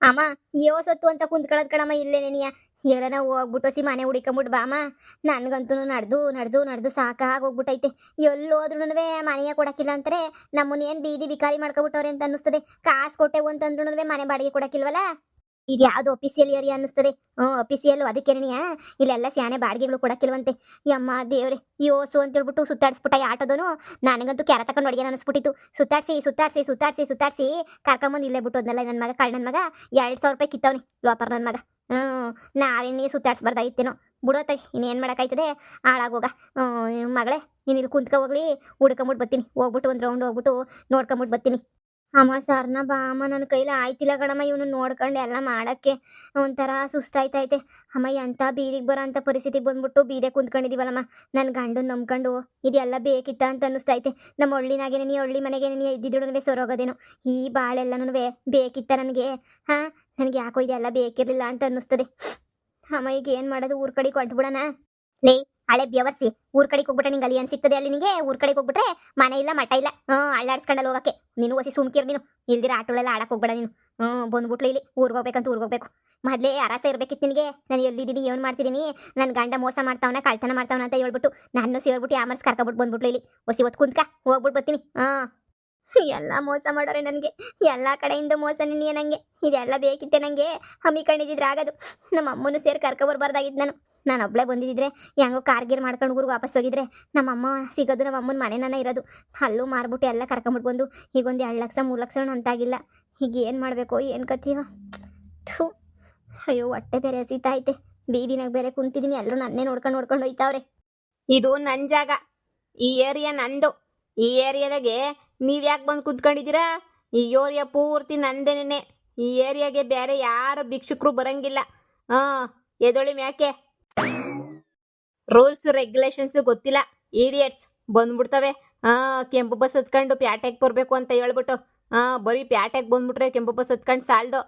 ಅಮ್ಮ ಯೋ ಸತ್ತು ಅಂತ ಕುಂತ್ಕೊಳ್ಳೋದ್ ಕಣಮ್ಮ ಇಲ್ಲೇ ನೆನಿಯ ಎಲ್ಲನ ಹೋಗ್ಬಿಟ್ಟು ಸಿ ಮನೆ ಹುಡಿಕೊಂಬಿಟ್ಟು ಬಾಮ. ನನ್ಗಂತೂ ನಡೆದು ಸಾಕಾಗಿ ಹೋಗ್ಬಿಟ್ಟೈತೆ. ಎಲ್ಲೋದ್ರೂ ಮನೆಯ ಕೊಡಕ್ಕಿಲ್ಲ ಅಂತಾರೆ. ನಮ್ಮನ್ನ ಏನ್ ಬೀದಿ ಬಿಕಾರಿ ಮಾಡ್ಕೊಬಿಟ್ಟವ್ರೆ ಅಂತ ಅನ್ನಿಸ್ತದೆ. ಕಾಸು ಕೊಟ್ಟೆವು ಅಂತಂದ್ರೂ ಮನೆ ಬಾಡಿಗೆ ಕೊಡಕ್ಕಿಲ್ವಲ್ಲ. ಇದು ಯಾವ್ದು ಅಫಿಸಿಯಲ್ ಏರಿಯಾ ಅನ್ನಿಸ್ತದೆ. ಅಫಿಸಿಯಲ್ ಅದಕ್ಕೇನೆಯ ಇಲ್ಲೆಲ್ಲ ಸ್ಯಾನೆ ಬಾಡಿಗೆಗಳು ಕೊಡಕ್ಕಿಲ್ವಂತೆ. ಯಮ್ಮ ದೇವ್ರೆ ಯೋಸು ಅಂತ ಹೇಳ್ಬಿಟ್ಟು ಸುತ್ತಾಡ್ಸ್ಬಿಟ್ಟ ಆಟೋದನು. ನನಗಂತೂ ಕ್ಯಾರ ತಕೊಂಡು ಹೊಡಿಗೆ ಅನಿಸ್ಬಿಟ್ಟಿತ್ತು. ಸುತ್ತಾಡ್ಸಿ ಕರ್ಕೊಂಬಂದು ಇಲ್ಲೇ ಬಿಟ್ಟೋದ್ನಲ್ಲ ನನ್ನ ಮಗ ನನ್ನ ಮಗ 2,000 ರೂಪಾಯಿ ಕಿತ್ತವನಿ ಲೋಪರ್ ನನ್ನ ಮಗ. ನಾವೇನೇ ಸುತ್ತಾಡ್ಸ್ಬಾರ್ದಾಯ್ತೇನೋ ಬಿಡೋತ ಇನ್ನೇನು ಮಾಡೋಕ್ಕಾಯ್ತದೆ. ಹಾಳಾಗೋಗ ಮಗಳೇ ನೀನು ಇಲ್ಲಿ ಕುಂತ್ಕೊ ಹೋಗ್ಲಿ. ಹುಡ್ಕೊಂಬಿಟ್ಟು ಬರ್ತೀನಿ. ಹೋಗ್ಬಿಟ್ಟು ಒಂದು ರೌಂಡ್ ಹೋಗ್ಬಿಟ್ಟು ನೋಡ್ಕೊಂಬಿಟ್ಟು ಬರ್ತೀನಿ. ಅಮ್ಮ ಸರ್ನ ಬಾ ಅಮ್ಮ, ನನ್ನ ಕೈಲಿ ಆಯ್ತಿಲ್ಲ ಕಣಮ್ಮ ಇವನು ನೋಡ್ಕೊಂಡು ಎಲ್ಲ ಮಾಡೋಕ್ಕೆ. ಒಂಥರ ಸುಸ್ತಾಯ್ತೈತೆ ಅಮ್ಮ. ಎಂಥ ಬೀದಿಗೆ ಬರೋ ಅಂಥ ಪರಿಸ್ಥಿತಿಗೆ ಬಂದ್ಬಿಟ್ಟು ಬೀದೆ ಕುಂತ್ಕೊಂಡಿದ್ದೀವಲ್ಲಮ್ಮ. ನನ್ನ ಗಂಡು ನಂಬ್ಕೊಂಡು ಇದೆಲ್ಲ ಬೇಕಿತ್ತ ಅಂತ ಅನ್ನಿಸ್ತೈತೆ. ನಮ್ಮ ಹಳ್ಳಿನಾಗೇನೆ ನೀ ಹಳ್ಳಿ ಮನೆಗೆ ನೀ ಇದ್ದಿದ್ದು ಸೊರೋಗೋದೇನು. ಈ ಬಾಳೆಲ್ಲನೂ ಬೇಕಿತ್ತ ನನಗೆ. ಹಾಂ ನನಗೆ ಯಾಕೋ ಇದೆಲ್ಲ ಬೇಕಿರಲಿಲ್ಲ ಅಂತ ಅನ್ನಿಸ್ತದೆ ಅಮ್ಮ. ಈಗ ಏನು ಮಾಡೋದು? ಊರ ಕಡೆಗೆ ಹೊಂಟ್ಬಿಡೋಣ. ಲೇ ಹಳೆ ಬೆವರ್ಸಿ ಊರ್ ಕಡೆಗೆ ಹೋಗ್ಬಿಟ್ರೆ ನಿಂಗೆ ಅಲ್ಲಿ ಸಿಗ್ತದೆ. ಅಲ್ಲಿ ನಿನಗೆ ಊರ್ ಕಡೆಗೆ ಹೋಗ್ಬಿಟ್ರೆ ಮನೆ ಇಲ್ಲ ಮಠ ಇಲ್ಲ. ಅಳ್ಳಾಡ್ಸ್ಕೊಂಡಲ್ಲಿ ಹೋಗಕ್ಕೆ ನೀನು ಹೊಸಿ ಸುಮ್ಕಿರ್. ನೀನು ಇಲ್ದಿರ ಆಟೋಳೆಲ್ಲ ಆಡಕ್ಕೆ ಹೋಗ್ಬೇಡ ನೀನು. ಬಂದ್ಬಿಟ್ಲು ಇಲ್ಲಿ ಊರಿಗೆ ಹೋಗ್ಬೇಕಂತ ಊರಿಗೆ ಹೋಗ್ಬೇಕು. ಮೊದಲೇ ಅರಸ ಇರ್ಬೇಕಿತ್ತು ನಿನಗೆ. ನಾನು ಎಲ್ಲಿದ್ದೀನಿ ಏನು ಮಾಡ್ತಿದ್ದೀನಿ, ನನ್ನ ಗಂಡ ಮೋಸ ಮಾಡ್ತಾವನ ಕಳ್ತನ ಮಾಡ್ತಾವನ ಅಂತ ಹೇಳ್ಬಿಟ್ಟು ನಾನು ಸೇರ್ಬಿಟ್ಟು ಯಾಮರ್ಸ್ ಕರ್ಕೊಬಿಟ್ಟು ಬಂದ್ಬಿಟ್ಲು ಇಲ್ಲಿ. ಹೊಸಿ ಹೊತ್ತು ಕುಂತ್ಕ ಹೋಗ್ಬಿಟ್ಟು ಬರ್ತೀನಿ. ಎಲ್ಲ ಮೋಸ ಮಾಡೋರೆ ನನಗೆ. ಎಲ್ಲ ಕಡೆಯಿಂದ ಮೋಸ ನಿನ್ನೆ ನನಗೆ. ಇದೆಲ್ಲ ಬೇಕಿತ್ತೆ ನನಗೆ. ಹಮ್ಮಿಕೊಂಡಿದ್ರೆ ಆಗೋದು. ನಮ್ಮ ಅಮ್ಮನೂ ಸೇರಿ ಕರ್ಕೊಬರ್ಬಾರ್ದಾಗಿದ್ದು ನಾನು ಒಬ್ಬಳೇ ಬಂದಿದ್ದರೆ ಹೆಂಗೋ ಕಾರ್ಗೀರ್ ಮಾಡ್ಕೊಂಡು ಊರಿಗೆ ವಾಪಸ್ ಹೋಗಿದ್ರೆ ನಮ್ಮಮ್ಮ ಸಿಗೋದು ನಮ್ಮ ಅಮ್ಮನ ಮನೆನ ಇರೋದು. ಅಲ್ಲೂ ಮಾರ್ಬಿಟ್ಟು ಎಲ್ಲ ಕರ್ಕೊಂಬಿಟ್ಟು ಬಂದು ಈಗ ಒಂದು 2 ಲಕ್ಷ 3 ಲಕ್ಷ ಅಂತಾಗಿಲ್ಲ. ಈಗ ಏನು ಮಾಡಬೇಕು ಏನು ಕತ್ತೀವ. ಥೂ ಅಯ್ಯೋ ಹೊಟ್ಟೆ ಬೇರೆ ಹಸಿತಾಯ್ತೆ. ಬೀದಿನಾಗ ಬೇರೆ ಕುಂತಿದ್ದೀನಿ. ಎಲ್ಲರೂ ನನ್ನೇ ನೋಡ್ಕೊಂಡು ಹೋಯ್ತಾವ್ರೆ. ಇದು ನನ್ನ ಜಾಗ, ಈ ಏರಿಯಾ ನಂದು. ಈ ಏರಿಯಾದಾಗೆ ನೀವು ಯಾಕೆ ಬಂದು ಕುಂತ್ಕೊಂಡಿದ್ದೀರಾ? ಈ ಏರಿಯಾ ಪೂರ್ತಿ ನಂದೇನೆ. ಈ ಏರಿಯಾಗೆ ಬೇರೆ ಯಾರು ಭಿಕ್ಷುಕರು ಬರಂಗಿಲ್ಲ. ಎದೊಳಿ ಮ್ಯಾಕೆ ರೂಲ್ಸ್ ರೆಗ್ಯುಲೇಷನ್ಸ್ ಗೊತ್ತಿಲ್ಲ ಇಡಿಯಟ್ಸ್ ಬಂದ್ಬಿಡ್ತವೆ. ಕೆಂಪು ಬಸ್ ಹತ್ಕೊಂಡು ಪ್ಯಾಟೆಗೆ ಬರಬೇಕು ಅಂತ ಹೇಳ್ಬಿಟ್ಟು ಬರೀ ಪ್ಯಾಟೆಗೆ ಬಂದ್ಬಿಟ್ರೆ ಕೆಂಪು ಬಸ್ ಹತ್ಕೊಂಡು ಸಾಲ್ದು.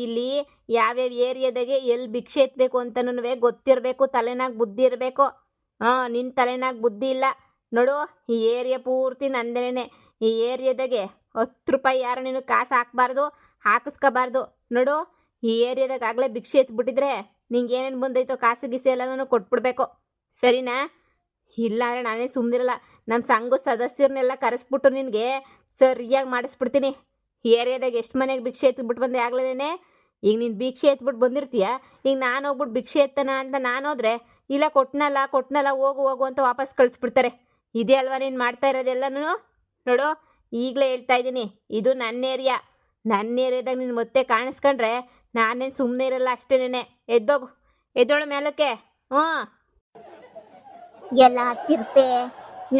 ಇಲ್ಲಿ ಯಾವ್ಯಾವ ಏರಿಯಾದಾಗೆ ಎಲ್ಲಿ ಭಿಕ್ಷೆ ಎತ್ತಬೇಕು ಅಂತನೂ ಗೊತ್ತಿರಬೇಕು. ತಲೆನಾಗ ಬುದ್ಧಿ ಇರಬೇಕು. ನಿನ್ನ ತಲೆನಾಗ ಬುದ್ಧಿ ಇಲ್ಲ ನೋಡು. ಈ ಏರಿಯಾ ಪೂರ್ತಿ ನಂದೇನೆ. ಈ ಏರಿಯಾದಾಗೆ 10 ರೂಪಾಯಿ ಯಾರು ನೀನು ಕಾಸು ಹಾಕ್ಬಾರ್ದು, ಹಾಕಿಸ್ಕೋಬಾರ್ದು ನೋಡು. ಈ ಏರಿಯಾದಾಗ ಆಗಲೇ ಭಿಕ್ಷೆ ಎತ್ಬಿಟ್ಟಿದ್ರೆ ನಿಂಗೆ ಏನೇನು ಬಂದೈತೋ ಕಾಸು ಗೀಸೆ ಎಲ್ಲ ನಾನು ಕೊಟ್ಬಿಡ್ಬೇಕು, ಸರಿನಾ? ಇಲ್ಲಾಂದ್ರೆ ನಾನೇ ಸುಮ್ಮನಿರಲ್ಲ. ನಮ್ಮ ಸಂಘ ಸದಸ್ಯರನ್ನೆಲ್ಲ ಕರೆಸ್ಬಿಟ್ಟು ನಿನಗೆ ಸರಿಯಾಗಿ ಮಾಡಿಸ್ಬಿಡ್ತೀನಿ. ಏರಿಯಾದಾಗ ಎಷ್ಟು ಮನೆಗೆ ಭಿಕ್ಷೆ ಎತ್ಬಿಟ್ಟು ಬಂದೆ ಆಗ್ಲೇನೆ. ಈಗ ನೀನು ಭಿಕ್ಷೆ ಎತ್ಬಿಟ್ಟು ಬಂದಿರ್ತೀಯ. ಈಗ ನಾನು ಹೋಗ್ಬಿಟ್ಟು ಭಿಕ್ಷೆ ಎತ್ತನ ಅಂತ ನಾನು ಹೋದ್ರೆ ಇಲ್ಲ ಕೊಟ್ನಲ್ಲ ಹೋಗು ಅಂತ ವಾಪಸ್ ಕಳಿಸ್ಬಿಡ್ತಾರೆ. ಇದೇ ಅಲ್ವಾ ನೀನು ಮಾಡ್ತಾ ಇರೋದೆಲ್ಲನೂ ನೋಡು. ಈಗಲೇ ಹೇಳ್ತಾ ಇದ್ದೀನಿ, ಇದು ನನ್ನ ಏರಿಯಾ. ನನ್ನ ಏರಿಯಾದಾಗ ನೀನು ಮತ್ತೆ ಕಾಣಿಸ್ಕೊಂಡ್ರೆ ನಾನೇನು ಸುಮ್ಮನೆ ಇರಲ್ಲ ಅಷ್ಟೇನೆ. ಎದ್ದೋಳು ಮೇಲಕ್ಕೆ. ಎಲ್ಲ ತಿರ್ಪೆ.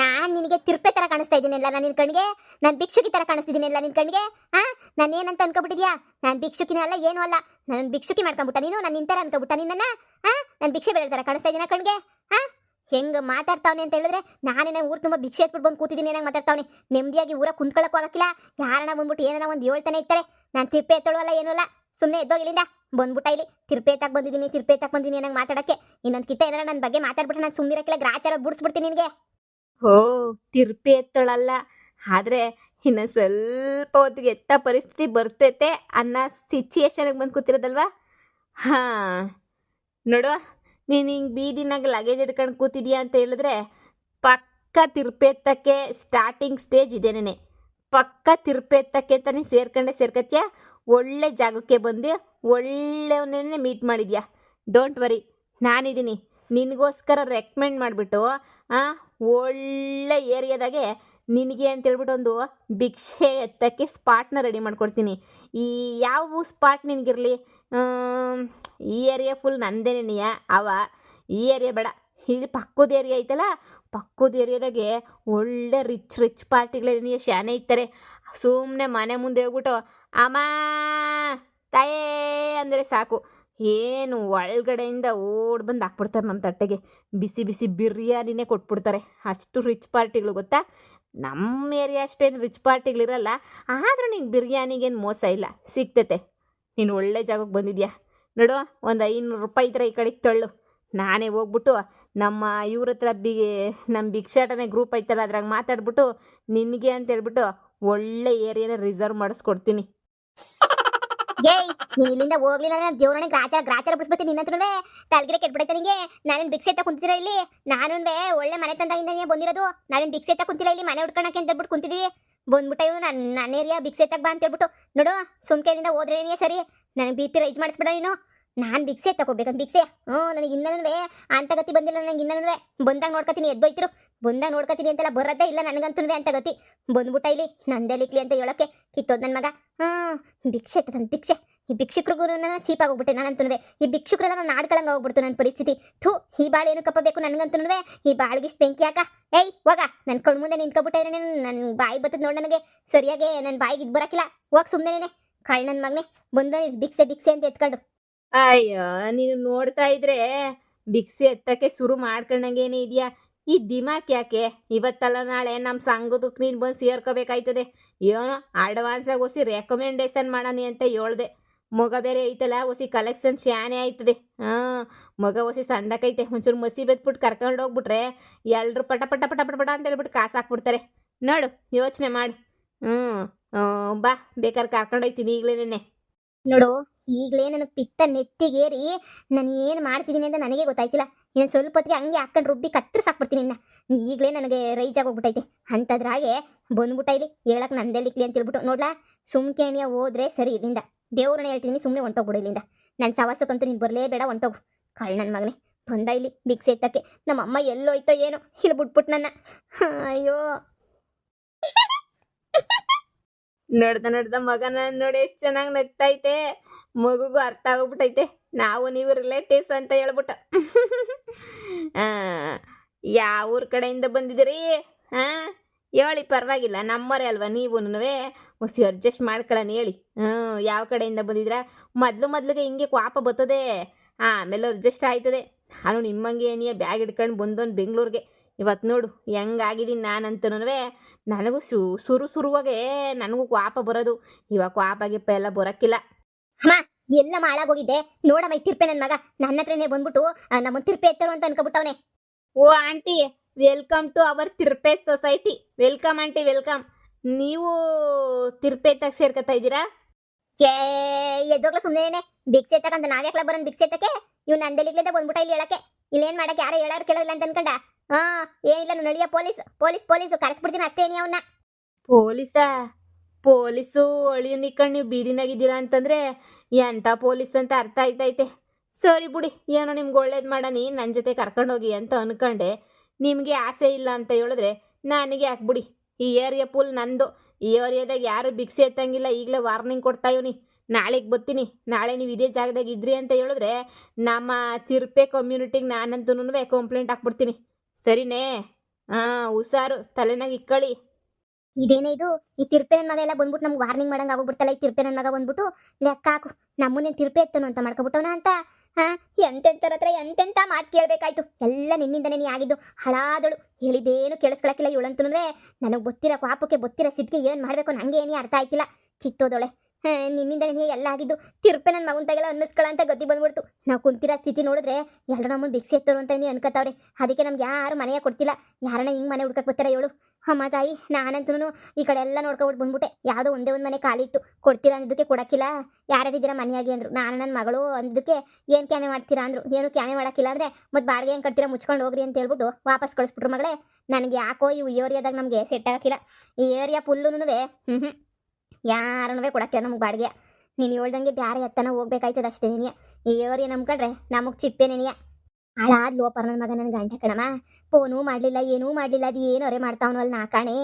ನಾನು ನಿನಗೆ ತಿರ್ಪೆ ಥರ ಕಾಣಿಸ್ತಾ ಇದ್ದೀನಿಲ್ಲ ನಾನು ನಿನ್ನ ಕಣ್ಣಿಗೆ? ನಾನು ಭಿಕ್ಷುಕಿ ಥರ ಕಾಣಿಸ್ತಿದ್ದೀನಿಲ್ಲ ನಿನ್ನ ಕಣ್ಣಿಗೆ? ನಾನು ಏನಂತ ಅನ್ಕೊಬಿಟ್ಟಿದ್ಯಾ? ನಾನು ಭಿಕ್ಷುಕಿನೇ ಅಲ್ಲ, ಏನೂ ಅಲ್ಲ. ನಾನು ಭಿಕ್ಷುಕಿ ಮಾಡ್ಕೊಂಬಿಟ್ಟ ನೀನು? ನಾನು ನಿಂತರ ಅನ್ಕೊಬಿಟ್ಟ ನಿನ್ನನ್ನು? ನಾನು ಭಿಕ್ಷೆ ಬೆಳೆ ಥರ ಕಾಣಿಸ್ತಾ ಇದ್ದೀನ ಕಣ್ಣಿಗೆ? ಹೆಂಗೆ ಮಾತಾಡ್ತಾವನೆ ಅಂತ ಹೇಳಿದ್ರೆ ನಾನೇನ ಊರು ತುಂಬ ಭಿಕ್ಷೆ ಎತ್ಬಿಟ್ಟು ಬಂದು ಕೂತಿದ್ದೀನಿ ಏನಾಗ ಮಾತಾಡ್ತಾವನೆ. ನೆಮ್ಮದಿಯಾಗಿ ಊರ ಕುಂತ್ಕೊಳ್ಳೋಕ್ಕೂ ಆಗಕ್ಕಿಲ್ಲ. ಯಾರನ್ನ ಬಂದ್ಬಿಟ್ಟು ಏನೋ ಒಂದು ಹೇಳ್ತಾನೆ ಇರ್ತಾರೆ. ನಾನು ತಿರ್ಪೆ ಎತ್ತೋಳಲ್ಲ ಏನೂ ಅಲ್ಲ. ಸುಮ್ಮನೆ ಎದ್ದೋಗಿಲ್ಲಿಂದ ಬಂದ್ಬಿಟ್ಟ ಇಲ್ಲಿ ತಿರ್ಪೆ ಎತ್ತಾಕ್ ಬಂದಿದ್ದೀನಿ ಏನಾಗ ಮಾತಾಡೋಕ್ಕೆ. ಇನ್ನೊಂದು ಕಿತ್ತ ಏನಾರ ನನ್ನ ಬಗ್ಗೆ ಮಾತಾಡ್ಬಿಟ್ರೆ ನಾನು ಸುಮ್ಮನಿರಕ್ಕಿಲ್ಲ. ಗ್ರಾಚಾರ ಬಿಡಿಸ್ಬಿಡ್ತೀನಿ ನಿನಗೆ. ತಿರ್ಪೆ ಎತ್ತಳಲ್ಲ, ಆದರೆ ಇನ್ನು ಸ್ವಲ್ಪ ಹೊತ್ತಿಗೆ ಎತ್ತ ಪರಿಸ್ಥಿತಿ ಬರ್ತೈತೆ ಅನ್ನೋ ಸಿಚುಯೇಷನ್ಗೆ ಬಂದು ಕೂತಿರೋದಲ್ವಾ? ನೋಡು, ನೀನು ಹಿಂಗೆ ಬೀದಿನಾಗ ಲಗೇಜ್ ಹಿಡ್ಕೊಂಡು ಕೂತಿದ್ಯಾ ಅಂತ ಹೇಳಿದ್ರೆ ಪಕ್ಕ ತಿರ್ಪೆ ಎತ್ತಕ್ಕೆ ಸ್ಟಾರ್ಟಿಂಗ್ ಸ್ಟೇಜ್ ಇದೇನೇ. ಪಕ್ಕ ತಿರ್ಪೆ ಎತ್ತಕ್ಕೆ ತಾನೇ ಸೇರ್ಕತ್ಯಾ. ಒಳ್ಳೆ ಜಾಗಕ್ಕೆ ಬಂದು ಒಳ್ಳೆಯವನ್ನೇ ಮೀಟ್ ಮಾಡಿದ್ಯಾ. ಡೋಂಟ್ ವರಿ, ನಾನಿದ್ದೀನಿ. ನಿನಗೋಸ್ಕರ ರೆಕಮೆಂಡ್ ಮಾಡಿಬಿಟ್ಟು ಒಳ್ಳೆ ಏರಿಯಾದಾಗೆ ನಿನಗೆ ಅಂತೇಳ್ಬಿಟ್ಟು ಒಂದು ಭಿಕ್ಷೆ ಎತ್ತಕ್ಕೆ ಸ್ಪಾಟ್ನ ರೆಡಿ ಮಾಡ್ಕೊಡ್ತೀನಿ. ಈ ಯಾವ ಸ್ಪಾಟ್ ನಿನಗಿರಲಿ, ಈ ಏರಿಯಾ ಫುಲ್ ನಂದೇನೆಯ ಈ ಏರಿಯಾ ಬೇಡ. ಇಲ್ಲಿ ಪಕ್ಕದ ಏರಿಯಾ ಐತಲ್ಲ, ಪಕ್ಕದ ಏರಿಯಾದಾಗೆ ಒಳ್ಳೆ ರಿಚ್ ಪಾರ್ಟಿಗಳೇ ಶಾನೆ ಇರ್ತಾರೆ. ಸುಮ್ಮನೆ ಮನೆ ಮುಂದೆ ಹೋಗ್ಬಿಟ್ಟು ಅಮ್ಮ ತಾಯೇ ಅಂದರೆ ಸಾಕು, ಏನು ಒಳಗಡೆಯಿಂದ ಓಡ್ ಬಂದು ಹಾಕ್ಬಿಡ್ತಾರೆ ನಮ್ಮ ತಟ್ಟೆಗೆ. ಬಿಸಿ ಬಿಸಿ ಬಿರಿಯಾನಿನೇ ಕೊಟ್ಬಿಡ್ತಾರೆ. ಅಷ್ಟು ರಿಚ್ ಪಾರ್ಟಿಗಳು ಗೊತ್ತಾ? ನಮ್ಮ ಏರಿಯಾ ಅಷ್ಟೇನು ರಿಚ್ ಪಾರ್ಟಿಗಳಿರಲ್ಲ. ಆದರೂ ನಿಂಗೆ ಬಿರಿಯಾನಿಗೇನು ಮೋಸ ಇಲ್ಲ, ಸಿಗ್ತೈತೆ. ನೀನು ಒಳ್ಳೆ ಜಾಗಕ್ಕೆ ಬಂದಿದ್ಯಾ ನೋಡು. ಒಂದು 500 ರೂಪಾಯಿ ಇದ್ರೆ ಈ ಕಡೆಗೆ ತಳ್ಳು. ನಾನೇ ಹೋಗ್ಬಿಟ್ಟು ನಮ್ಮ ಇವ್ರ ಹತ್ರ ನಮ್ಮ ಭಿಕ್ಷಾಟನೆ ಗ್ರೂಪ್ ಐತಲ್ಲ ಅದ್ರಾಗ ಮಾತಾಡ್ಬಿಟ್ಟು ನಿನಗೆ ಅಂತ ಹೇಳ್ಬಿಟ್ಟು ಒಳ್ಳೆ ಏರಿಯಾನ ರಿಸರ್ವ್ ಮಾಡಿಸ್ಕೊಡ್ತೀನಿ. ಏಯ್ ನೀನ್ ಇಲ್ಲಿಂದ ಹೋಗ್ಲಿಲ್ಲ ಅಂದ್ರೆ ದೇವ್ರನೆ ಗ್ರಾಚಾರ ಬಿಡಿಸ್ಬಿಡ್ತೀನಿ ನಿನ್ನತ್ರನೇ ತಲ್ಗಿರೆ ಕೆಟ್ಬಿಡೈತೆ ನಿಂಗೆ ನಾನೇನ್ ಭಿಕ್ಷೆ ಎತ್ತ ಕುಂತಿದ್ದೀರಾ ಇಲ್ಲಿ ನಾನು ಒಳ್ಳೆ ಮನೆ ತಂದಾಗಿಂದ ಬಂದಿರೋದು ನಾವೇನ್ ಭಿಕ್ಷೆ ಎತ್ತ ಕುಂತಿಲ್ಲ ಇಲ್ಲಿ ಮನೆ ಉಟ್ಕೊಳಕ್ಕೆ ಅಂತ ಹೇಳ್ಬಿಟ್ಟು ಕುಂತಿದೀವಿ ಬಂದ್ಬಿಟ್ಟ ಇವನು ನನ್ನ ಏರಿಯಾ ಭಿಕ್ಷೆ ಎತ್ತಕ್ ಬಾ ಅಂತ ಹೇಳ್ಬಿಟ್ಟು ನೋಡು ಸುಮ್ಕೆಯಿಂದ ಹೋದ್ರೇನೇ ಸರಿ ನನಗೆ ಬಿ ಪಿ ರೈಸ್ ಮಾಡಿಸ್ಬಿಡ ನೀನು ನಾನು ಭಿಕ್ಷೆ ತಗೋಬೇಕಂತ ಭಿಕ್ಷೆ ನನಗೆ ಇನ್ನೂ ಅಂತ ಗತಿ ಬಂದಿಲ್ಲ ನನಗೆ ಇನ್ನೂ ಬಂದಾಗ ನೋಡ್ಕೊತೀನಿ ಎದ್ದೋಯ್ತಿರು ಬಂದಾಗ ನೋಡ್ಕೊತೀನಿ ಅಂತೆಲ್ಲ ಬರೋದೇ ಇಲ್ಲ ನನಗಂತೂ ಅಂತ ಗತಿ ಬಂದ್ಬಿಟ್ಟ ಇಲ್ಲಿ ನಂದೇಲಿಕ್ಲಿ ಅಂತ ಹೇಳೋಕ್ಕೆ ಕಿತ್ತೋದ್ ನನ್ನ ಮಗ ಭಿಕ್ಷೆ ತಂದು ಭಿಕ್ಷೆ ಈ ಭಿಕ್ಷುಕ್ರಿಗೂ ಚೀಪ್ ಆಗೋಗ್ಬಿಟ್ಟೆ ನಾನಂತೂ ಈ ಭಿಕ್ಷುಕ್ರೆಲ್ಲ ನಾನು ನಾಡ್ಕೊಳಂಗೆ ಹೋಗ್ಬಿಡ್ತು ನನ್ನ ಪರಿಸ್ಥಿತಿ ಥೂ ಈ ಬಾಳು ಏನು ಕಪ್ಪಬೇಕು ನನಗಂತೂ ಈ ಬಾಳಿಗಿಷ್ಟು ಬೆಂಕಿ ಯಾಕ ಏಯ್ ಹೋಗ ನನ್ನ ಕಣ್ಣು ಮುಂದೆ ನಿಂತ್ಕೊಬಿಟ್ಟೆ ನನ್ನ ಬಾಯಿ ಬರ್ತದೆ ನೋಡಿ ನನಗೆ ಸರಿಯಾಗಿ ನನ್ನ ಬಾಯಿಗೆ ಇದು ಬರೋಕ್ಕಿಲ್ಲ ಹೋಗಿ ಸುಮ್ಮನೆ ಕಳ್ ನನ್ನ ಮಗನೇ ಬಂದ ಭಿಕ್ಷೆ ಭಿಕ್ಷೆ ಅಂತ ಎತ್ಕೊಂಡು ಅಯ್ಯೋ ನೀನು ನೋಡ್ತಾ ಇದ್ರೆ ಭಿಕ್ಷೆ ಎತ್ತಕ್ಕೆ ಶುರು ಮಾಡ್ಕೊಂಡಂಗೇನೆ ಇದೆಯಾ ಈ ದಿಮಾಕ್ ಯಾಕೆ ಇವತ್ತಲ್ಲ ನಾಳೆ ನಮ್ಮ ಸಂಘದಕ್ಕೆ ನೀನು ಬಂದು ಸೇರ್ಕೋಬೇಕಾಯ್ತದೆ ಏನೋ ಅಡ್ವಾನ್ಸಾಗಿ ಹೊಸಿ ರೆಕಮೆಂಡೇಶನ್ ಮಾಡನಿ ಅಂತ ಹೇಳ್ದೆ ಮಗ ಬೇರೆ ಐತಲ್ಲ ಹೊಸಿ ಕಲೆಕ್ಷನ್ ಶಾನೆ ಆಯ್ತದೆ ಮಗ ಹೊಸಿ ಸಂದಕೈತೆ ಒಂಚೂರು ಮಸಿ ಬೆದ್ಬಿಟ್ಟು ಕರ್ಕೊಂಡು ಹೋಗ್ಬಿಟ್ರೆ ಎಲ್ಲರೂ ಪಟ ಪಟ ಪಟ ಪಟ ಪಟ ಅಂತ ಹೇಳ್ಬಿಟ್ಟು ಕಾಸು ಹಾಕ್ಬಿಡ್ತಾರೆ ನೋಡು ಯೋಚನೆ ಮಾಡು ಬಾ ಬೇಕಾದ್ರೆ ಕರ್ಕೊಂಡು ಹೋಗ್ತೀನಿ ಈಗಲೇನೆ ನೋಡು ಈಗಲೇ ನನಗೆ ಪಿತ್ತ ನೆತ್ತಿಗೇರಿ ನಾನು ಏನು ಮಾಡ್ತಿದ್ದೀನಿ ಅಂತ ನನಗೆ ಗೊತ್ತಾಯ್ತಿಲ್ಲ ಇನ್ನು ಸ್ವಲ್ಪ ಹೊತ್ತಿಗೆ ಹಂಗೆ ಹಾಕೊಂಡು ರುಬ್ಬಿ ಕತ್ತರಿಸಿ ಸಾಕ್ಬಿಡ್ತೀನಿ ಇನ್ನು ಈಗಲೇ ನನಗೆ ರೈಜ್ ಆಗೋಗ್ಬಿಟ್ಟೈತೆ ಅಂಥದ್ರಾಗೆ ಬಂದ್ಬಿಟ್ಟ ಇಲ್ಲಿ ಹೇಳಕ್ಕೆ ನಂದೆಲ್ಲಿಕ್ಲಿ ಅಂತ ಹೇಳ್ಬಿಟ್ಟು ನೋಡ್ಲಾ ಸುಮ್ಕೇಣಿಯ ಹೋದ್ರೆ ಸರಿ ಇಲ್ಲಿಂದ ದೇವ್ರನ್ನ ಹೇಳ್ತೀನಿ ಸುಮ್ಮನೆ ಹೊಂಟೋಗ್ಬಿಡು ಇಲ್ಲಿಂದ ನನ್ನ ಸವಾಸಕ್ಕಂತೂ ನೀನು ಬರಲೇಬೇಡ ಹೊಂಟೋಗು ಕಳ್ ನನ್ನ ಮಗನೇ ಬಂದ ಇಲ್ಲಿ ಭಿಕ್ಷೆ ಎತ್ತಕ್ಕೆ ನಮ್ಮ ಅಮ್ಮ ಎಲ್ಲೋಯ್ತೋ ಏನೋ ಇಲ್ಲಿ ಬಿಟ್ಬಿಟ್ಟು ನನ್ನ ಅಯ್ಯೋ ನೋಡ್ದ ಮಗನ ನೋಡಿ ಎಷ್ಟು ಚೆನ್ನಾಗಿ ನಗ್ತೈತೆ ಮಗುಗೂ ಅರ್ಥ ಆಗೋಗ್ಬಿಟ್ಟೈತೆ ನಾವು ನೀವು ರಿಲೇಟಿವ್ಸ್ ಅಂತ ಹೇಳ್ಬಿಟ್ಟು ಯಾವ ಊರ ಕಡೆಯಿಂದ ಬಂದಿದ್ದೀರಿ ಹೇಳಿ ಪರವಾಗಿಲ್ಲ ನಮ್ಮರೇ ಅಲ್ವಾ ನೀವುನುವೆ ಹೊಸಿ ಅಡ್ಜಸ್ಟ್ ಮಾಡ್ಕೊಳ್ಳೋಣ ಹೇಳಿ ಯಾವ ಕಡೆಯಿಂದ ಬಂದಿದ್ದೀರಾ ಮೊದಲಿಗೆ ಹಿಂಗೆ ಕ್ವಾಪ ಬರ್ತದೆ ಆಮೇಲೆ ಅಡ್ಜಸ್ಟ್ ಆಯ್ತದೆ ನಾನು ನಿಮ್ಮಂಗೆ ಏನಿಯ ಬ್ಯಾಗ್ ಹಿಡ್ಕೊಂಡು ಬಂದವನು ಬೆಂಗಳೂರಿಗೆ ಇವತ್ತು ನೋಡು ಹೆಂಗಾಗಿದ್ದೀನಿ ನಾನಂತನೂ ನನಗೂ ಸುರುವಾಗೆ ನನಗೂ ಕ್ವಾಪ ಬರೋದು ಇವಾಗ ಕ್ವಾಪ ಗಿಪ್ಪ ಎಲ್ಲ ಬರೋಕ್ಕಿಲ್ಲ ಅಮ್ಮ ಎಲ್ಲ ಮಾಳಾಗೋಗಿದ್ದೆ ನೋಡಮ್ಮ ತಿರ್ಪೆ ನನ್ನ ಮಗ ನನ್ನ ಹತ್ರನೇ ಬಂದ್ಬಿಟ್ಟು ನಮ್ಮ ತಿರ್ಪೆ ಎತ್ತರು ಅಂತ ಅನ್ಕೊಬಿಟ್ಟವನೆ ಓ ಆಂಟಿ ವೆಲ್ಕಮ್ ಟು ಅವರ್ ತಿರ್ಪೆ ಸೊಸೈಟಿ ವೆಲ್ಕಮ್ ಆಂಟಿ ವೆಲ್ಕಮ್ ನೀವು ತಿರ್ಪೆ ಎತ್ತಕ್ಕೆ ಸೇರ್ಕೊತಾ ಇದ್ದೀರಾ ಎದ್ದೋಗ್ಲ ಸುಮ್ಮನೆ ಭಿಕ್ಷೆ ಎತ್ತಕಂತ ನಾವ್ಯಾಕ್ಲ ಬರೋನ್ ಭಿಕ್ಷೆ ಎತ್ತಕ್ಕೆ ಇವ್ ನಂದೆಲಿಗ್ಲಿಂದ ಬಂದ್ಬಿಟ್ಟ ಇಲ್ಲಿ ಹೇಳಕ್ಕೆ ಇಲ್ಲೇನ್ ಮಾಡಕ್ಕೆ ಯಾರು ಹೇಳಾರು ಕೇಳೋಲ್ಲ ಅಂತ ಅನ್ಕೊಂಡ ಏನಿಲ್ಲ ನಳಿಯ ಪೊಲೀಸು ಕರೆಸ್ಬಿಡ್ತೀನಿ ಅಷ್ಟೇ ನೀ ಅವನ್ನ ಪೊಲೀಸು ಅಳಿಯು ನಿಕ್ಕಂಡು ನೀವು ಬೀದಿನಾಗಿದ್ದೀರಾ ಅಂತಂದ್ರೆ ಎಂಥ ಪೊಲೀಸ್ ಅಂತ ಅರ್ಥ ಆಯ್ತೈತೆ ಸರಿ ಬಿಡಿ ಏನೋ ನಿಮ್ಗೆ ಒಳ್ಳೇದು ಮಾಡನಿ ನನ್ನ ಜೊತೆ ಕರ್ಕೊಂಡೋಗಿ ಅಂತ ಅನ್ಕೊಂಡೆ ನಿಮಗೆ ಆಸೆ ಇಲ್ಲ ಅಂತ ಹೇಳಿದ್ರೆ ನನಗೆ ಹಾಕ್ಬಿಡಿ ಈ ಏರಿಯಾ ಫುಲ್ ನಂದು ಈ ಏರಿಯಾದಾಗ ಯಾರು ಭಿಕ್ಷೆ ಎತ್ತಂಗಿಲ್ಲ ಈಗಲೇ ವಾರ್ನಿಂಗ್ ಕೊಡ್ತಾ ಇವನಿ ನಾಳೆಗೆ ಬರ್ತೀನಿ ನಾಳೆ ನೀವು ಇದೇ ಜಾಗದಾಗ ಇದ್ರಿ ಅಂತ ಹೇಳಿದ್ರೆ ನಮ್ಮ ತಿರ್ಪೆ ಕಮ್ಯುನಿಟಿಗೆ ನಾನಂತೂ ಕಂಪ್ಲೇಂಟ್ ಹಾಕ್ಬಿಡ್ತೀನಿ ಸರಿನೇ ಹುಷಾರು ತಲೆನಾಗ ಇಕ್ಕಳಿ ಇದೇನೇ ಇದು ಈ ತಿರ್ಪೆ ನನ್ನ ಮಗ ಎಲ್ಲ ಬಂದ್ಬಿಟ್ಟು ನಮ್ಗೆ ವಾರ್ನಿಂಗ್ ಮಾಡಂಗೆ ಆಗೋಗ್ಬಿಡ್ತಲ್ಲ ಈ ತಿರ್ಪೆ ನನ್ನ ಮಗ ಬಂದ್ಬಿಟ್ಟು ಲೆಕ್ಕ ಹಾಕು ನಮ್ಮನ್ನೇನು ತಿರ್ಪೆ ಎತ್ತನು ಅಂತ ಮಾಡ್ಕೊಬಿಟ್ಟವನ ಅಂತ ಎಂತೆಂಥವ್ರ ಹತ್ರ ಎಂತೆಂಥ ಮಾತು ಕೇಳಬೇಕಾಯ್ತು ಎಲ್ಲ ನಿನ್ನಿಂದನೇ ನೀ ಆಗಿದ್ದು ಹಳಾದಳು ಹೇಳಿದ್ದೇನು ಕೇಳಿಸ್ಕೊಳಕ್ಕಿಲ್ಲ ಇವಳಂತೂ ನನಗೆ ಗೊತ್ತಿರೋ ಪಾಪಕ್ಕೆ ಗೊತ್ತಿರೋ ಸಿಟ್ಟಿಗೆ ಏನು ಮಾಡಬೇಕು ನನಗೆ ಏನೇ ಅರ್ಥ ಆಯ್ತಿಲ್ಲ ಕಿತ್ತೋದೊಳೆ ನಿನ್ನಿಂದನೇ ಎಲ್ಲ ಆಗಿದ್ದು ತಿರ್ಪೆ ನನ್ನ ಮಗನ ತಗೆಲ್ಲ ಅನ್ನಿಸ್ಕೊಳ್ಳೋ ಅಂತ ಗತಿ ಬಂದ್ಬಿಡ್ತು ನಾವು ಕುಂತಿರೋ ಸ್ಥಿತಿ ನೋಡಿದ್ರೆ ಎಲ್ಲರೂ ನಮ್ಮನ್ನು ಭಿಕ್ಷೆ ಎತ್ತರು ಅಂತ ನೀ ಅನ್ಕೋತಾವ್ರೆ ಅದಕ್ಕೆ ನಮ್ಗೆ ಯಾರು ಮನೆಯ ಕೊಡ್ತಿಲ್ಲ ಯಾರನ್ನ ಹಿಂಗೆ ಮನೆ ಹುಡ್ಕಕ್ಕೆ ಬರ್ತಾರೆ ಇವಳು ಅಮ್ಮ ತಾಯಿ ನಾನಂತೂ ಈ ಕಡೆ ಎಲ್ಲ ನೋಡ್ಕೊಬಿಟ್ಟು ಬಂದ್ಬಿಟ್ಟೆ ಯಾವುದೋ ಒಂದೇ ಒಂದು ಮನೆ ಖಾಲಿ ಇತ್ತು ಕೊಡ್ತೀರಾ ಅಂದಕ್ಕೆ ಕೊಡೋಕ್ಕಿಲ್ಲ ಯಾರ್ಯಾರಿದ್ದೀರಾ ಮನೆಯಾಗಿ ಅಂದರು ನಾನು ನನ್ನ ಮಗಳು ಅಂದಕ್ಕೆ ಏನು ಕ್ಯಾಮೆ ಮಾಡ್ತೀರಾ ಅಂದರು ಏನು ಕ್ಯಾಮೆ ಮಾಡೋಕ್ಕಿಲ್ಲ ಅಂದರೆ ಮತ್ತು ಬಾಡಿಗೆ ಹೆಂಗೆ ಕಟ್ತೀರಾ ಮುಚ್ಕೊಂಡು ಹೋಗ್ರಿ ಅಂತ ಹೇಳ್ಬಿಟ್ಟು ವಾಪಸ್ ಕಳಿಸ್ಬಿಟ್ರು ಮಗಳೇ ನನಗೆ ಯಾಕೋ ಇವು ಏರಿಯಾದಾಗ ನಮಗೆ ಸೆಟ್ ಆಗೋಕ್ಕಿಲ್ಲ ಈ ಏರಿಯಾ ಫುಲ್ಲೂ ಯಾರನ್ನೂ ಕೊಡೋಕ್ಕಿಲ್ಲ ನಮ್ಗೆ ಬಾಡಿಗೆ ನೀನು ಹೇಳ್ದಂಗೆ ಬ್ಯಾರೆ ಎತ್ತನ ಹೋಗ್ಬೇಕಾಯ್ತದ ಅಷ್ಟೇ ನೀನಿಯ ಈ ಏರಿಯಾ ನಂಬ್ಕೊಂಡ್ರೆ ನಮಗೆ ಚಿಪ್ಪೆ ನೆನೆಯ ಹಾಳಾದ ಲೋಪರ್ ನನ್ನ ಮಗ ನನ್ನ ಗಂಟೆ ಕಣಮ್ಮ ಫೋನೂ ಮಾಡಲಿಲ್ಲ ಏನೂ ಮಾಡಲಿಲ್ಲ ಅದು ಏನು ಅರೆ ಮಾಡ್ತಾವನು ಅಲ್ಲಿ ನಾಕಾಣೆ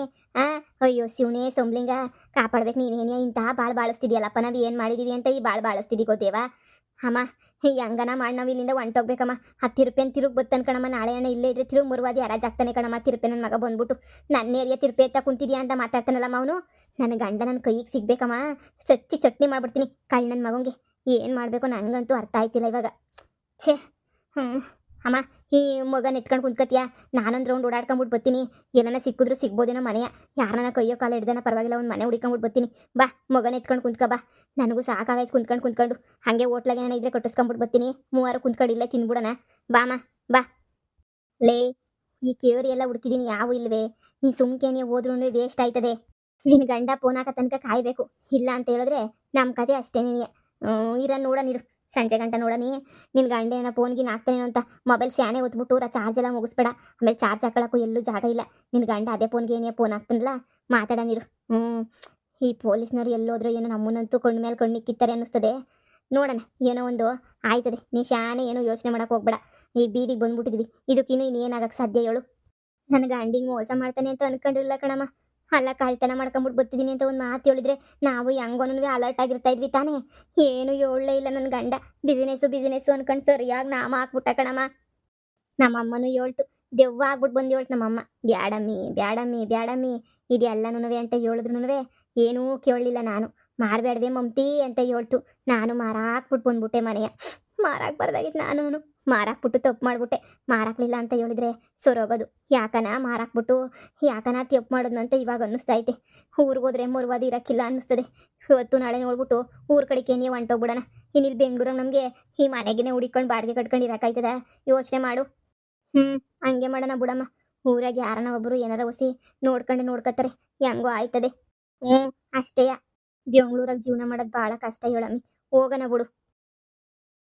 ಅಯ್ಯೋ ಶಿವನೇ ಸೊಂಬ್ಲಿಂಗ ಕಾಪಾಡ್ಬೇಕು ನೀನೇನೇ ಇಂತಹ ಭಾಳ ಬಾಳಿಸ್ತಿದ್ಯಲ್ಲಪ್ಪ ನಾವು ಏನು ಮಾಡಿದೀವಿ ಅಂತ ಈ ಭಾಳ ಬಾಳಿಸ್ತಿದ್ದೀವಿ ಗೊತ್ತೇವಾ ಅಮ್ಮ ಹೆಂಗನ ಮಾಡಿ ನಾವು ಇಲ್ಲಿಂದ ಹೊಂಟೋಗ್ಬೇಕಮ್ಮ ಆ ತಿರುಪೆನ್ ತಿರುಗಿ ಬತ್ತನ್ ಕಣಮ್ಮ ನಾಳೆ ಅಣ್ಣ ಇಲ್ಲೇ ಇದ್ರೆ ತಿರುಗಿ ಮುರುವಾದಿ ಯಾರಾಜಾಗ್ತಾನೆ ಕಣಮ್ಮ ತಿರುಪೆ ನನ್ನ ಮಗ ಬಂದ್ಬಿಟ್ಟು ನನ್ನ ಏರಿಯಾ ತಿರುಪೆ ಎತ್ತ ಕುಂತಿದ್ಯಾ ಅಂತ ಮಾತಾಡ್ತಾನಲ್ಲಮ್ಮ ಅವನು ನನ್ನ ಗಂಡ ನನ್ನ ಕೈಗೆ ಸಿಗ್ಬೇಕಮ್ಮ ಚಟ್ನಿ ಮಾಡ್ಬಿಡ್ತೀನಿ ಕಳ್ ನನ್ನ ಮಗಂಗೆ ಏನು ಮಾಡಬೇಕು ನನಗಂತೂ ಅರ್ಥ ಆಯ್ತಿಲ್ಲ ಇವಾಗ ಛೇ ಅಮ್ಮ ಈ ಮಗನ ಎತ್ಕೊಂಡು ಕುಂತ್ಕತ್ಯಾ ನಾನೊಂದು ರೌಂಡ್ ಓಡಾಡ್ಕೊಂಬಿಟ್ಟು ಬರ್ತೀನಿ ಎಲ್ಲನ ಸಿಕ್ಕಿದ್ರು ಸಿಗ್ಬೋದೇನೋ ಮನೆಯ ಯಾರನ್ನ ಕೈಯೋ ಕಾಲ ಹಿಡ್ದನ ಪರವಾಗಿಲ್ಲ ಒಂದು ಮನೆ ಹುಡ್ಕೊಂಬಿಟ್ಟು ಬರ್ತೀನಿ ಬಾ ಮಗನ ಎತ್ಕೊಂಡು ಕುಂತ್ಕ ಬಾ ನನಗೂ ಸಾಕಾಗೈತೆ ಕುಂತ್ಕೊಂಡು ಹಾಗೆ ಹೋಟ್ಲಾಗ ಏನೋ ಇದ್ರೆ ಕಟ್ಟಿಸ್ಕೊಂಬಿಟ್ಟು ಬರ್ತೀನಿ ಮೂವರು ಕುಂತ್ಕೊಂಡು ಇಲ್ಲೇ ತಿನ್ಬಿಡೋಣ ಬಾಮ್ಮ ಬಾ ಲೇ ಈ ಕೇರಿ ಎಲ್ಲ ಹುಡುಕಿದ್ದೀನಿ ಯಾವ ಇಲ್ವೇ ನೀ ಸುಮ್ಕೇನೆ ಹೋದ್ರೂ ವೇಸ್ಟ್ ಆಯ್ತದೆ ನಿನ್ನ ಗಂಡ ಫೋನ್ ಹಾಕ ತನಕ ಕಾಯಬೇಕು ಇಲ್ಲ ಅಂತ ಹೇಳಿದ್ರೆ ನಮ್ಮ ಕತೆ ಅಷ್ಟೇ ನೀನೆ ಇರ ನೋಡನಿರು ಸಂಜೆ ಗಂಟ ನೋಡನಿ ನಿನ್ನ ಗಂಡ ಏನೋ ಫೋನ್ಗಿನ ಹಾಕ್ತಾನೇನೋ ಅಂತ ಮೊಬೈಲ್ ಸ್ಯಾನೆ ಒತ್ಬಿಟ್ಟು ಚಾರ್ಜ್ ಎಲ್ಲ ಮುಗಿಸ್ಬೇಡ. ಆಮೇಲೆ ಚಾರ್ಜ್ ಹಾಕೊಳ್ಳೋಕ್ಕೂ ಎಲ್ಲೂ ಜಾಗ ಇಲ್ಲ. ನಿನ್ನ ಗಂಡ ಅದೇ ಫೋನ್ಗೆ ಏನೇ ಫೋನ್ ಹಾಕ್ತಾನಲ್ಲ ಮಾತಾಡನಿರು. ಈ ಪೊಲೀಸ್ನವ್ರು ಎಲ್ಲೋದ್ರೂ ಏನೋ ನಮ್ಮನ್ನಂತೂ ಕಣ್ಣು ಮೇಲೆ ಕಣ್ಣಿಕ್ಕಿತ್ತಾರೆ ಅನ್ನಿಸ್ತದೆ. ನೋಡೋಣ ಏನೋ ಒಂದು ಆಯ್ತದೆ. ನೀ ಶಾನೆ ಏನೋ ಯೋಚನೆ ಮಾಡಕ್ಕೆ ಹೋಗ್ಬೇಡ. ಈ ಬೀದಿಗೆ ಬಂದ್ಬಿಟ್ಟಿದ್ವಿ, ಇದಕ್ಕಿನ್ನೂ ಇನ್ನೇನಾಗಕ್ಕೆ ಸಾಧ್ಯ ಹೇಳು? ನನ್ನ ಗಂಡಿಗೆ ಮೋಸ ಮಾಡ್ತಾನೆ ಅಂತ ಅನ್ಕೊಂಡಿರಲಿಲ್ಲ ಕಣಮ್ಮ. ಅಲ್ಲ ಕಳ್ತನ ಮಾಡ್ಕೊಂಬಿಟ್ಟು ಬರ್ತಿದ್ದೀನಿ ಅಂತ ಒಂದು ಮಾತು ಹೇಳಿದ್ರೆ ನಾವು ಹೆಂಗೋನು ಅಲರ್ಟ್ ಆಗಿರ್ತಾ ಇದ್ವಿ ತಾನೇ. ಏನು ಹೇಳಲೇ ಇಲ್ಲ ನನ್ನ ಗಂಡ. ಬಿಸಿನೆಸ್ಸು ಅನ್ಕೊಂಡು ಸರಿಯಾಗಿ ನಾಮ ಹಾಕ್ಬಿಟ್ಟ ಕಣಮ್ಮ. ನಮ್ಮಮ್ಮನೂ ಹೇಳ್ತು, ದೆವ್ವ ಆಗ್ಬಿಟ್ಟು ಬಂದು ಹೇಳ್ತು ನಮ್ಮಮ್ಮ, ಬ್ಯಾಡಮ್ಮಿ ಬ್ಯಾಡಮ್ಮಿ ಬ್ಯಾಡಮ್ಮಿ ಇದೆಲ್ಲನೂ ಅಂತ ಹೇಳಿದ್ರು ಏನೂ ಕೇಳಲಿಲ್ಲ. ನಾನು ಮಾರಬೇಡವೆ ಮಮ್ತಿ ಅಂತ ಹೇಳ್ತು. ನಾನು ಮಾರಾಕ್ಬಿಟ್ಟು ಬಂದ್ಬಿಟ್ಟೆ ಮನೆಯ. ಮಾರಾಕ್ಬಾರ್ದಾಗಿತ್ತು ನಾನು ಮಾರಾಕ್ಬಿಟ್ಟು ತಪ್ಪು ಮಾಡಿಬಿಟ್ಟೆ. ಮಾರಾಕ್ಲಿಲ್ಲ ಅಂತ ಹೇಳಿದ್ರೆ ಸೊರೋಗೋದು. ಯಾಕನ ಮಾರಾಕ್ಬಿಟ್ಟು ಯಾಕನ ತಪ್ಪು ಮಾಡೋದು ಅಂತ ಇವಾಗ ಅನ್ನಿಸ್ತೈತೆ. ಊರಿಗೆ ಹೋದ್ರೆ ಮುರ್ವಾದ ಇರೋಕ್ಕಿಲ್ಲ ಅನ್ನಿಸ್ತದೆ. ಇವತ್ತು ನಾಳೆ ನೋಡ್ಬಿಟ್ಟು ಊರ ಕಡೆಗೆ ನೀವು ಹೊಂಟೋಗ್ಬಿಡೋಣ. ಇನ್ನಿಲ್ಲಿ ಬೆಂಗ್ಳೂರಾಗ ನಮಗೆ ಈ ಮನೆಗೇನೆ ಹುಡಿಕೊಂಡು ಬಾಡಿಗೆ ಕಟ್ಕೊಂಡು ಇರೋಕ್ಕಾಯ್ತದ? ಯೋಚನೆ ಮಾಡು. ಹಂಗೆ ಮಾಡೋಣ ಬಿಡಮ್ಮ. ಊರಾಗ ಯಾರನ್ನ ಒಬ್ಬರು ಏನಾರ ಹೊಸಿ ನೋಡ್ಕೊತಾರೆ, ಹೆಂಗೋ ಆಯ್ತದೆ. ಅಷ್ಟೇಯ. ಬೆಂಗ್ಳೂರಾಗ ಜೀವನ ಮಾಡೋದು ಭಾಳ ಕಷ್ಟ ಹೇಳಮ್ಮಿ. ಹೋಗೋಣ ಬಿಡು.